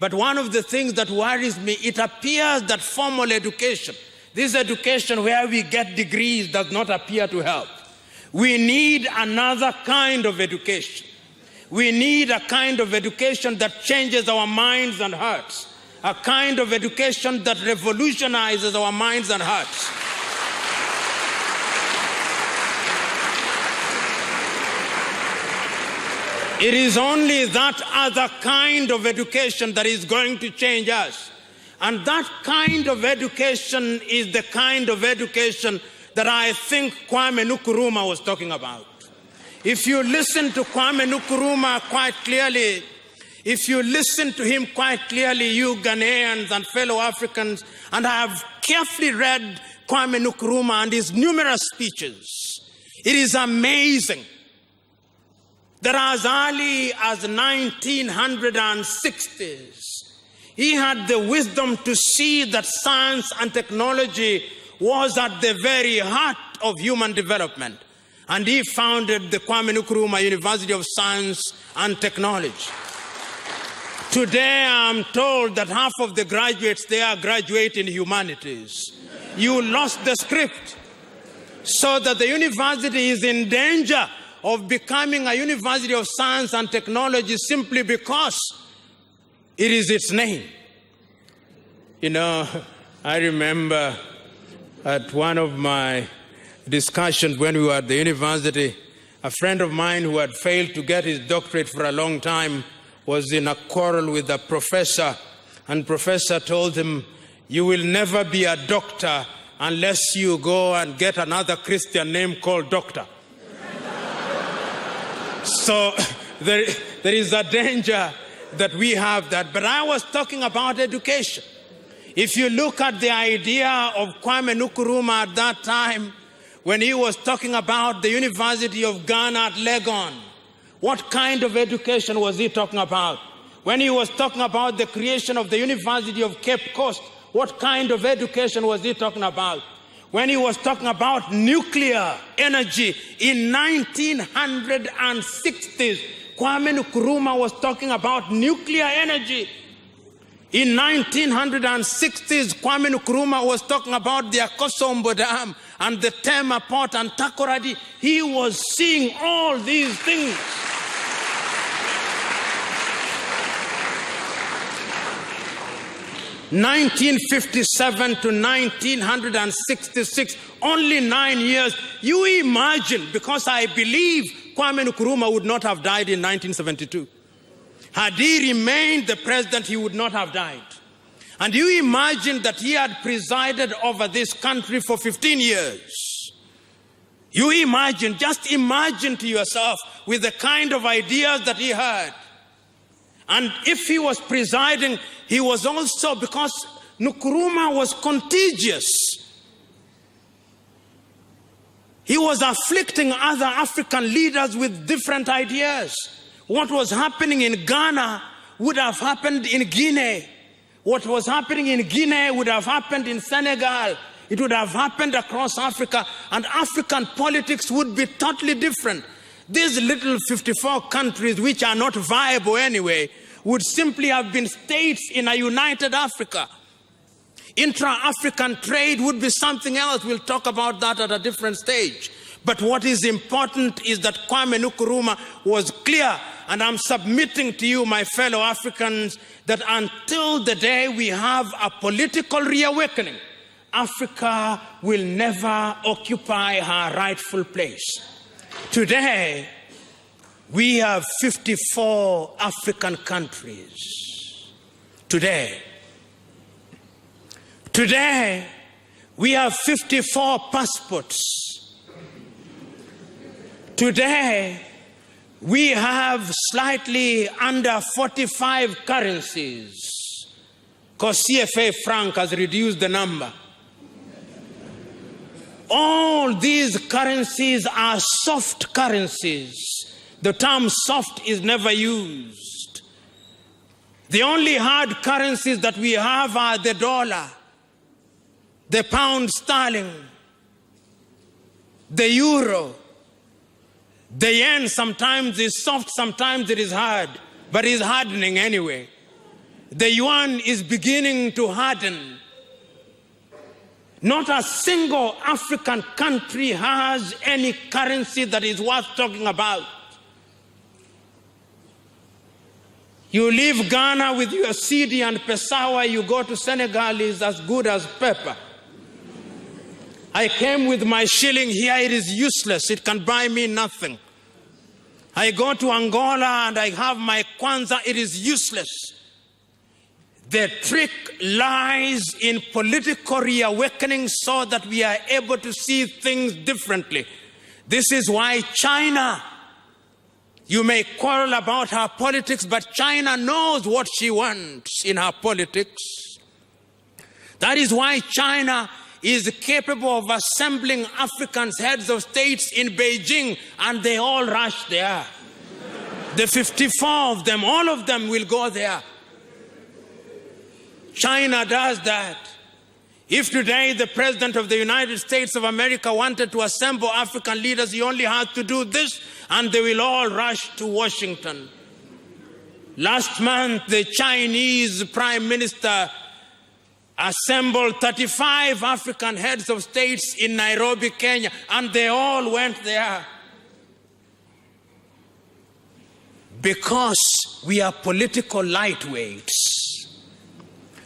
But one of the things that worries me, it appears that formal education, this education where we get degrees, does not appear to help. We need another kind of education. We need a kind of education that changes our minds and hearts. A kind of education that revolutionizes our minds and hearts. It is only that other kind of education that is going to change us. And that kind of education is the kind of education that I think Kwame Nkrumah was talking about. If you listen to Kwame Nkrumah quite clearly, if you listen to him quite clearly, you Ghanaians and fellow Africans, and I have carefully read Kwame Nkrumah and his numerous speeches, it is amazing that as early as 1960s, he had the wisdom to see that science and technology was at the very heart of human development. And he founded the Kwame Nkrumah University of Science and Technology. Today, I'm told that half of the graduates there graduate in humanities. You lost the script. So that the university is in danger of becoming a university of science and technology simply because it is its name. You know, I remember at one of my discussions when we were at the university, a friend of mine who had failed to get his doctorate for a long time was in a quarrel with a professor, and professor told him, "You will never be a doctor unless you go and get another Christian name called doctor." So there is a danger that we have that. But I was talking about education. If you look at the idea of Kwame Nkrumah at that time, when he was talking about the University of Ghana at Legon, what kind of education was he talking about? When he was talking about the creation of the University of Cape Coast, what kind of education was he talking about? When he was talking about nuclear energy in 1960s, Kwame Nkrumah was talking about nuclear energy. In 1960s, Kwame Nkrumah was talking about the Akosombo Dam and the Tema Port and Takoradi. He was seeing all these things. 1957 to 1966, only 9 years. You imagine, because I believe Kwame Nkrumah would not have died in 1972. Had he remained the president, he would not have died. And you imagine that he had presided over this country for 15 years. You imagine, just imagine to yourself with the kind of ideas that he had. And if he was presiding, he was also, because Nkrumah was contagious. He was afflicting other African leaders with different ideas. What was happening in Ghana would have happened in Guinea. What was happening in Guinea would have happened in Senegal. It would have happened across Africa, and African politics would be totally different. These little 54 countries, which are not viable anyway, would simply have been states in a united Africa. Intra-African trade would be something else. We'll talk about that at a different stage. But what is important is that Kwame Nkrumah was clear, and I'm submitting to you, my fellow Africans, that until the day we have a political reawakening, Africa will never occupy her rightful place. Today, we have 54 African countries. Today, we have 54 passports. Today, we have slightly under 45 currencies, because CFA franc has reduced the number. All these currencies are soft currencies. The term soft is never used. The only hard currencies that we have are the dollar, the pound sterling, the euro. The yen sometimes is soft, sometimes it is hard, but it's hardening anyway. The yuan is beginning to harden. Not a single African country has any currency that is worth talking about. You leave Ghana with your cedi and pesawa, you go to Senegal, is as good as pepper. I came with my shilling here, it is useless, it can buy me nothing. I go to Angola and I have my kwanza, it is useless. The trick lies in political reawakening so that we are able to see things differently. This is why China, you may quarrel about her politics, but China knows what she wants in her politics. That is why China is capable of assembling Africans, heads of states in Beijing, and they all rush there. The 54 of them, all of them will go there. China does that. If today the President of the United States of America wanted to assemble African leaders, he only had to do this, and they will all rush to Washington. Last month, the Chinese Prime Minister assembled 35 African heads of states in Nairobi, Kenya, and they all went there. Because we are political lightweights.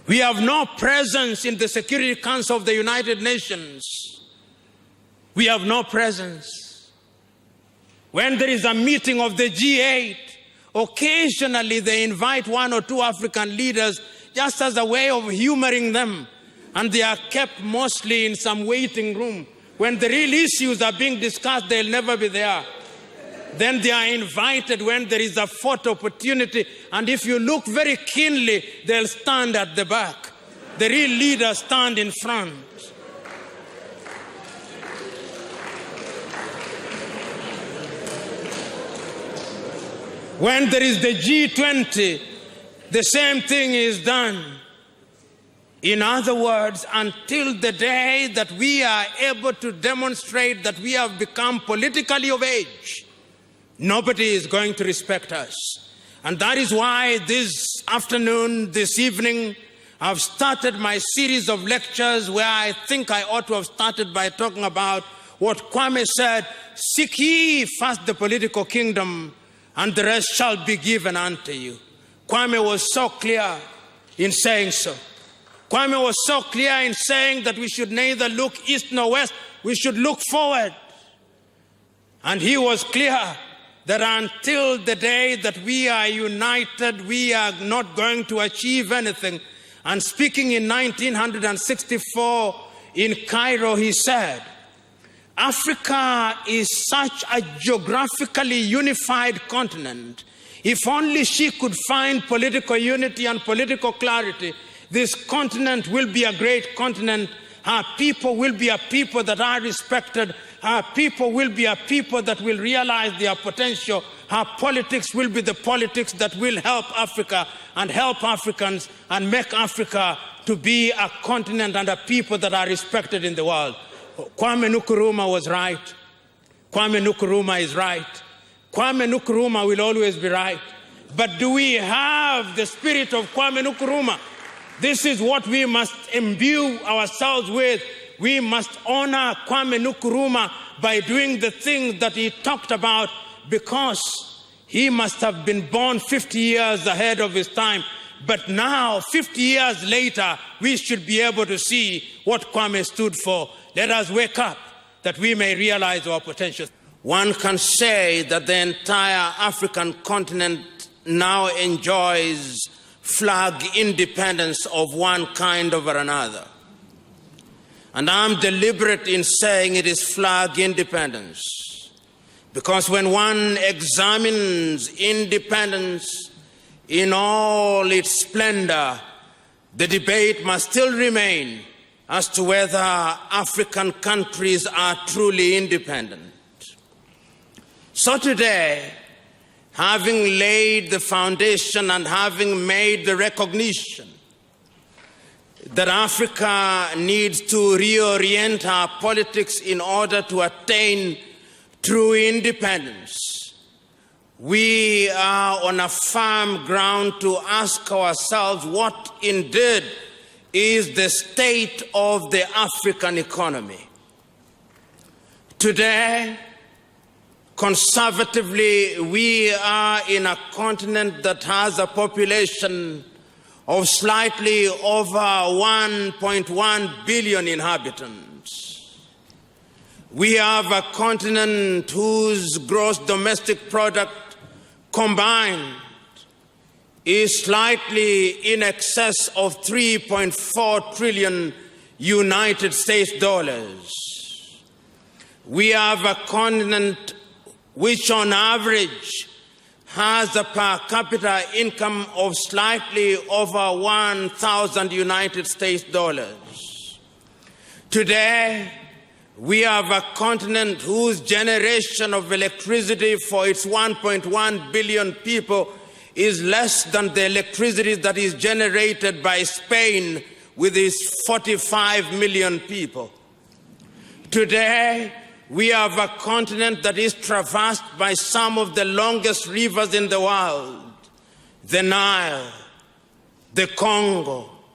We have no presence in the Security Council of the United Nations. We have no presence. When there is a meeting of the G8, occasionally they invite one or two African leaders just as a way of humoring them. And they are kept mostly in some waiting room. When the real issues are being discussed, they'll never be there. Then they are invited when there is a photo opportunity. And if you look very keenly, they'll stand at the back. The real leaders stand in front. When there is the G20, the same thing is done. In other words, until the day that we are able to demonstrate that we have become politically of age, nobody is going to respect us. And that is why this afternoon, this evening, I've started my series of lectures where I think I ought to have started by talking about what Kwame said, "Seek ye first the political kingdom, and the rest shall be given unto you." Kwame was so clear in saying so. Kwame was so clear in saying that we should neither look east nor west, we should look forward. And he was clear that until the day that we are united, we are not going to achieve anything. And speaking in 1964 in Cairo, he said, Africa is such a geographically unified continent. If only she could find political unity and political clarity, this continent will be a great continent. Our people will be a people that are respected. Our people will be a people that will realize their potential. Our politics will be the politics that will help Africa and help Africans and make Africa to be a continent and a people that are respected in the world. Kwame Nkrumah was right. Kwame Nkrumah is right. Kwame Nkrumah will always be right. But do we have the spirit of Kwame Nkrumah? This is what we must imbue ourselves with. We must honor Kwame Nkrumah by doing the things that he talked about, because he must have been born 50 years ahead of his time. But now, 50 years later, we should be able to see what Kwame stood for. Let us wake up that we may realize our potential. One can say that the entire African continent now enjoys flag independence of one kind over another. And I'm deliberate in saying it is flag independence, because when one examines independence in all its splendor, the debate must still remain as to whether African countries are truly independent. So today, having laid the foundation and having made the recognition that Africa needs to reorient our politics in order to attain true independence, we are on a firm ground to ask ourselves what indeed is the state of the African economy. Today, conservatively, we are in a continent that has a population of slightly over 1.1 billion inhabitants. We have a continent whose gross domestic product combined is slightly in excess of 3.4 trillion United States dollars. We have a continent which on average has a per capita income of slightly over 1,000 United States dollars. Today, we have a continent whose generation of electricity for its 1.1 billion people is less than the electricity that is generated by Spain with its 45 million people. Today, we have a continent that is traversed by some of the longest rivers in the world: the Nile, the Congo,